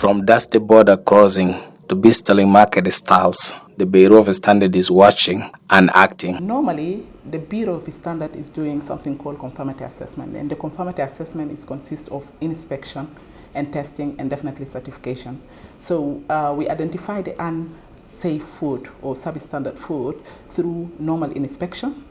From dusty border crossing to bustling market stalls, the Bureau of Standard is watching and acting. Normally, the Bureau of Standard is doing something called conformity assessment, and the conformity assessment consists of inspection and testing and definitely certification. So we identify the unsafe food or substandard food through normal inspection,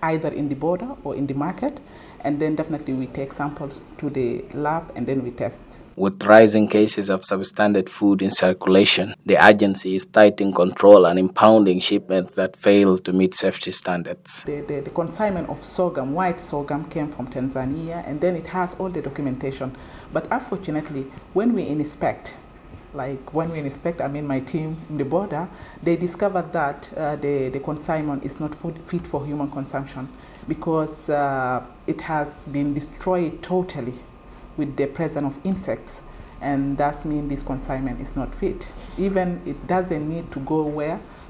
either in the border or in the market, and then definitely we take samples to the lab and then we test. With rising cases of substandard food in circulation, the agency is tightening control and impounding shipments that fail to meet safety standards. The consignment of sorghum, white sorghum, came from Tanzania, and then it has all the documentation. But unfortunately, when we inspect, I mean my team in the border, they discovered that the consignment is not fit for human consumption because it has been destroyed totally with the presence of insects, and that means this consignment is not fit. Even it doesn't need to go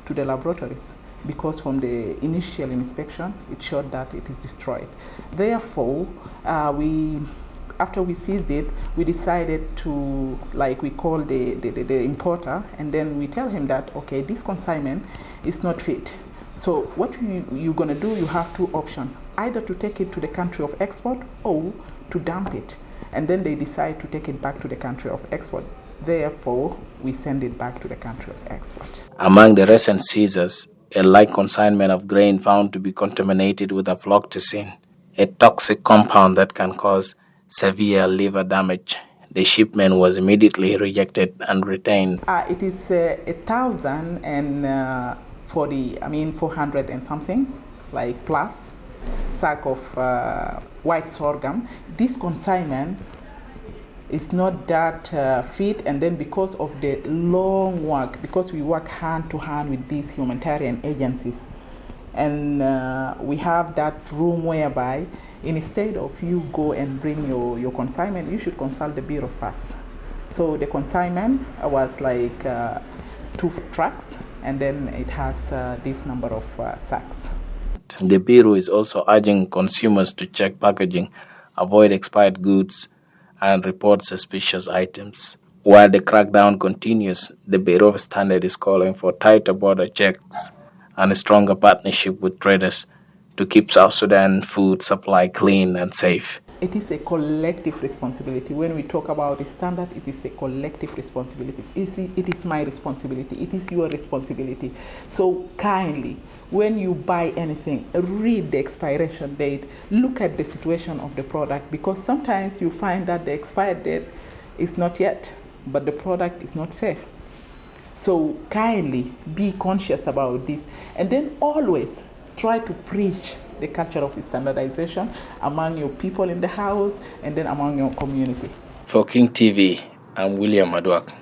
to the laboratories, because from the initial inspection it showed that it is destroyed. Therefore, after we seized it, we decided to, we call the importer, and then we tell him that, okay, this consignment is not fit. So what you're going to do, you have two options: either to take it to the country of export or to dump it. And then they decide to take it back to the country of export. Therefore, we send it back to the country of export. Among the recent seizures, a light consignment of grain found to be contaminated with aflatoxin, a toxic compound that can cause severe liver damage. The shipment was immediately rejected and retained. It is 400 and something, plus sack of white sorghum. This consignment is not that fit, and then because of the long work, because we work hand to hand with these humanitarian agencies, and we have that room whereby instead of you go and bring your consignment, you should consult the Bureau first. So the consignment was 2 trucks, and then it has this number of sacks. The Bureau is also urging consumers to check packaging, avoid expired goods, and report suspicious items. While the crackdown continues, the Bureau of Standard is calling for tighter border checks and a stronger partnership with traders to keep South Sudan food supply clean and safe. It is a collective responsibility. When we talk about the standard, it is a collective responsibility. It is my responsibility. It is your responsibility. So kindly, when you buy anything, read the expiration date. Look at the situation of the product, because sometimes you find that the expired date is not yet, but the product is not safe. So kindly be conscious about this, and then always try to preach the culture of standardization among your people in the house and then among your community. For King TV, I'm William Madwak.